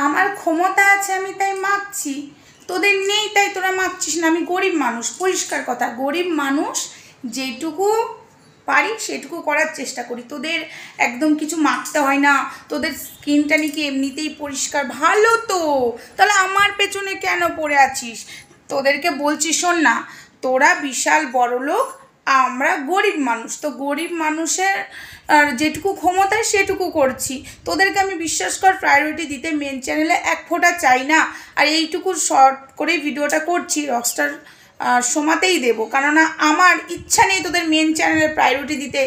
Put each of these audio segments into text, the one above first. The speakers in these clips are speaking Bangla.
আমার ক্ষমতা আছে আমি তাই মাখছি, তোদের নেই তাই তোরা মাখছিস না। আমি গরিব মানুষ, পরিষ্কার কথা, গরিব মানুষ, যেটুকু পারি সেটুকু করার চেষ্টা করি। তোদের একদম কিছু মাখতে হয় না, তোদের স্কিনটা নাকি এমনিতেই পরিষ্কার, ভালো তো, তাহলে আমার পেছনে কেন পড়ে আছিস? তোদেরকে বলছি শোন না, তোরা বিশাল বড়লোক, আমরা গরিব মানুষ, তো গরিব মানুষের যেটুকু ক্ষমতা সেটুকু করছি। তোদেরকে আমি বিশ্বাস কর প্রায়োরিটি দিতে মেন চ্যানেলে এক ফোঁটা চাই না, আর এইটুকু শর্ট করে ভিডিওটা করছি, রকস্টার সময়তেই দেবো, কেননা আমার ইচ্ছা নেই তোদের মেন চ্যানেলে প্রায়োরিটি দিতে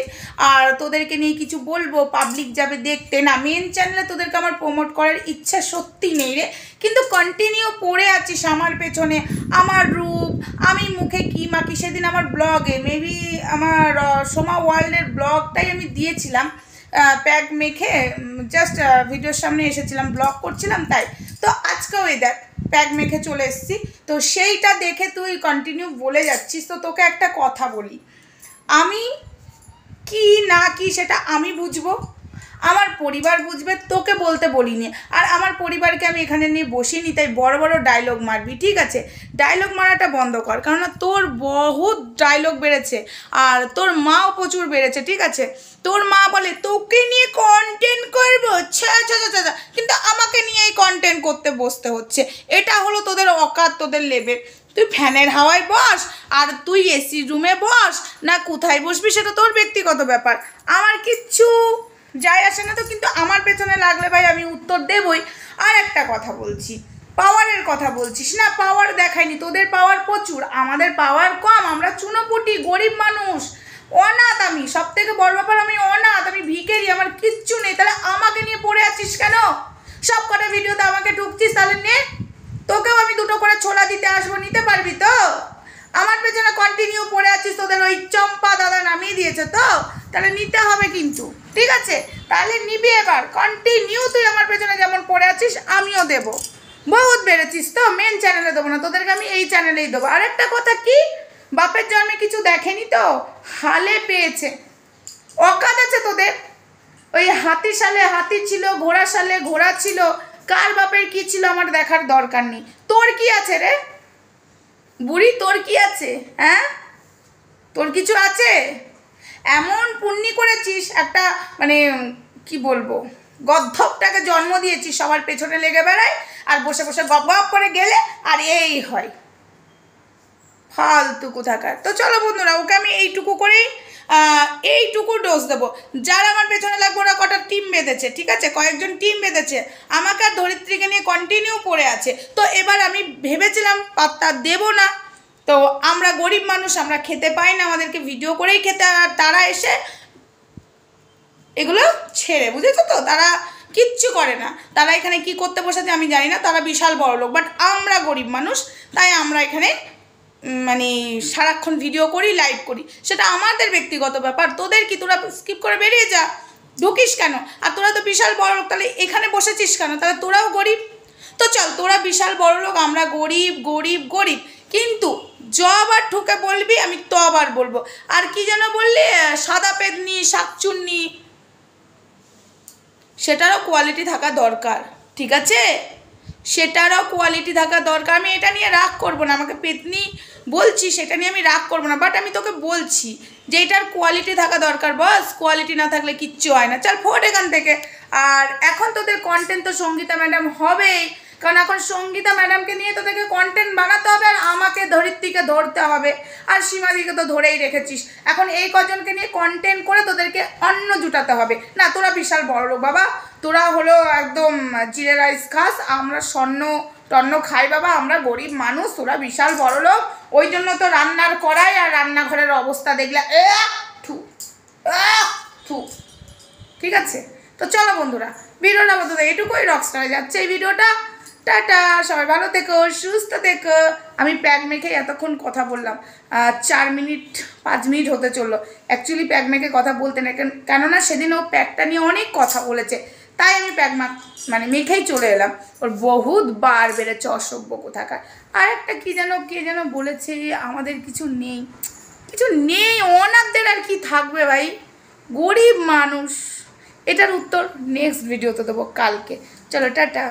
আর তোদেরকে নিয়ে কিছু বলবো পাবলিক যাবে দেখতে, না, মেন চ্যানেলে তোদেরকে আমার প্রমোট করার ইচ্ছা সত্যি নেই রে। কিন্তু কন্টিনিউ পড়ে আছিস আমার পেছনে, আমার রূপ, আমি মুখে কী মাখি। সেদিন আমার ব্লগে মেবি আমার সোমা ওয়ার্ল্ডের ব্লগটাই আমি দিয়েছিলাম, প্যাক মেখে জাস্ট ভিডিওর সামনে এসেছিলাম, ব্লগ করছিলাম তাই। তো আজকেও এই দেখ প্যাক মেখে চলে এসেছি, তো সেইটা দেখে তুই কন্টিনিউ বলে যাচ্ছিস। তো তোকে একটা কথা বলি, আমি কি না কি সেটা আমি বুঝবো, আমার পরিবার বুঝবে, তোকে বলতে বলিনি। আর আমার পরিবারকে আমি এখানে নিয়ে বসিনি তাই বড় বড় ডায়লগ মারবি, ঠিক আছে? ডায়লগ মারাটা বন্ধ কর, কেননা তোর বহুত ডায়লগ বেড়েছে আর তোর মাও প্রচুর বেড়েছে, ঠিক আছে? তোর মা বলে তোকে নিয়ে কন্টেন্ট করবো, কিন্তু আমাকে নিয়ে এই কন্টেন্ট করতে বসতে হচ্ছে। এটা হলো তোদের অকাত, তোদের লেভেল। তুই ফ্যানের হাওয়ায় বস আর তুই এসি রুমে বস, না কোথায় বসবি সেটা তোর ব্যক্তিগত ব্যাপার, আমার কিচ্ছু যায় আসে না। তো কিন্তু আমার পেছনে লাগলে ভাই আমি উত্তর দেবই। আর একটা কথা বলছি, পাওয়ারের কথা বলছিস না, পাওয়ার দেখায়নি, তোদের পাওয়ার প্রচুর, আমাদের পাওয়ার কম, আমরা চুনোপুটি গরিব মানুষ, অনাথ। আমি সব থেকে বড় ব্যাপার, আমি অনাথ, আমি ভিখারি, আমার কিচ্ছু নেই। তাহলে আমাকে নিয়ে পড়ে আছিস কেন? সব কটা ভিডিওতে আমাকে ঢুকছিস, তাহলে নে, তোকেও আমি দুটো করে ছোলা দিতে আসবো, নিতে পারবি তো? আমার পেছনে কন্টিনিউ পড়ে আছিস, তোদের ওই চম্পা দাদা নামিয়ে দিয়েছে তো, তাহলে নিতে হবে কিন্তু, ঠিক আছে? তাহলে নিবি এবার, কন্টিনিউ তুই আমার পেছনে যেমন পড়ে আছিস আমিও দেবো। বহুত বেড়েছিস তো, মেন চ্যানেলে দেবো না তোদেরকে, আমি এই চ্যানেলেই দেবো। আর একটা কথা কি, বাপের জন্মে কিছু দেখেনি তো, হালে পেয়েছে, অকাত আছে তোদের। ওই হাতি সালে হাতি ছিল, ঘোড়া সালে ঘোড়া ছিল, কার বাপের কি ছিল আমার দেখার দরকার নেই। তোর কি আছে রে বুড়ি, তোর কি আছে? হ্যাঁ, তোর কিছু আছে? এমন পুণ্যি করেছিস, একটা মানে কি বলবো, গদ্ধবটাকে জন্ম দিয়েছিস, সবার পেছনে লেগে বেড়ায় আর বসে বসে গপ গপ করে গেলে আর এই হয়, ফালতু কোথাকার। তো চলো বন্ধুরা, ওকে আমি এইটুকু ডোজ দেবো। যারা আমার পেছনে লাগবে ওরা কটা টিম বেঁধেছে, ঠিক আছে? কয়েকজন টিম বেঁধেছে, আমাকে আর ধরিত্রীকে নিয়ে কন্টিনিউ পড়ে আছে। তো এবার আমি ভেবেছিলাম পাত্তা দেবো না, তো আমরা গরিব মানুষ, আমরা খেতে পাই না, আমাদেরকে ভিডিও করেই খেতে, আর তারা এসে এগুলো ছেড়ে, বুঝেছো তো, তারা কিচ্ছু করে না, তারা এখানে কি করতে বসেছে আমি জানি না, তারা বিশাল বড় লোক, বাট আমরা গরিব মানুষ, তাই আমরা এখানে মানে সারাক্ষণ ভিডিও করি, লাইভ করি, সেটা আমাদের ব্যক্তিগত ব্যাপার। তোদের কি, তোরা স্কিপ করে বেরিয়ে যা, ঢুকিস কেন? আর তোরা তো বিশাল বড় লোক, তাহলে এখানে বসেছিস কেন? তাহলে তোরাও গরিব। তো চল, তোরা বিশাল বড় লোক, আমরা গরিব গরিব গরিব, কিন্তু যবার ঢুকে বলবি আমি তো আবার বলবো। আর কি যেন বললি, সাদা পেদনি, শাকচুন্নি, সেটারও কোয়ালিটি থাকা দরকার, ঠিক আছে? সেটারও কোয়ালিটি থাকা দরকার। আমি এটা নিয়ে রাগ করবো না, আমাকে পেতনি বলছি সেটা নিয়ে আমি রাগ করবো না, বাট আমি তোকে বলছি যে এটার কোয়ালিটি থাকা দরকার, বস, কোয়ালিটি না থাকলে কিচ্ছু হয় না। চল ফোট এখান থেকে। আর এখন তোদের কন্টেন্ট তো সঙ্গীতা ম্যাডাম হবেই, কারণ এখন সঙ্গীতা ম্যাডামকে নিয়ে তোদেরকে কন্টেন্ট বানাতে হবে, আর আমাকে ধরিত্রীকে ধরতে হবে, আর সীমাদিকে তো ধরেই রেখেছিস। এখন এই কজনকে নিয়ে কন্টেন্ট করে তোদেরকে অন্ন জুটাতে হবে। না, তোরা বিশাল বড় লোক বাবা, তোরা হলো একদম জিরে রাইস খাস, আমরা স্বর্ণ টন্ন খাই বাবা, আমরা গরিব মানুষ, তোরা বিশাল বড় লোক। ওই জন্য তো রান্নার কড়াই আর রান্নাঘরের অবস্থা দেখলে থু, ঠিক আছে? তো চলো বন্ধুরা, ভিডিওটা বন্ধুরা এইটুকুই, রকস্টারে যাচ্ছে এই ভিডিওটা। টাটা, সবাই ভালো থেকো, সুস্থ থেকো। আমি প্যাক মেখে এতক্ষণ কথা বললাম, 4 মিনিট 5 মিনিট হতে চললো। অ্যাকচুয়ালি প্যাক মেখে কথা বলতে না, কেননা সেদিন ও প্যাকটা নিয়ে অনেক কথা বলেছে, তাই আমি প্যাক মানে মেখেই চলে এলাম। ওর বহুত বার বেড়েছে, অসভ্য কোথাকার। আর একটা কে যেন বলেছে আমাদের কিছু নেই, কিছু নেই, অনাথদের আর কি থাকবে ভাই, গরিব মানুষ। এটার উত্তর নেক্সট ভিডিওতে দেবো কালকে। চলো টাটা।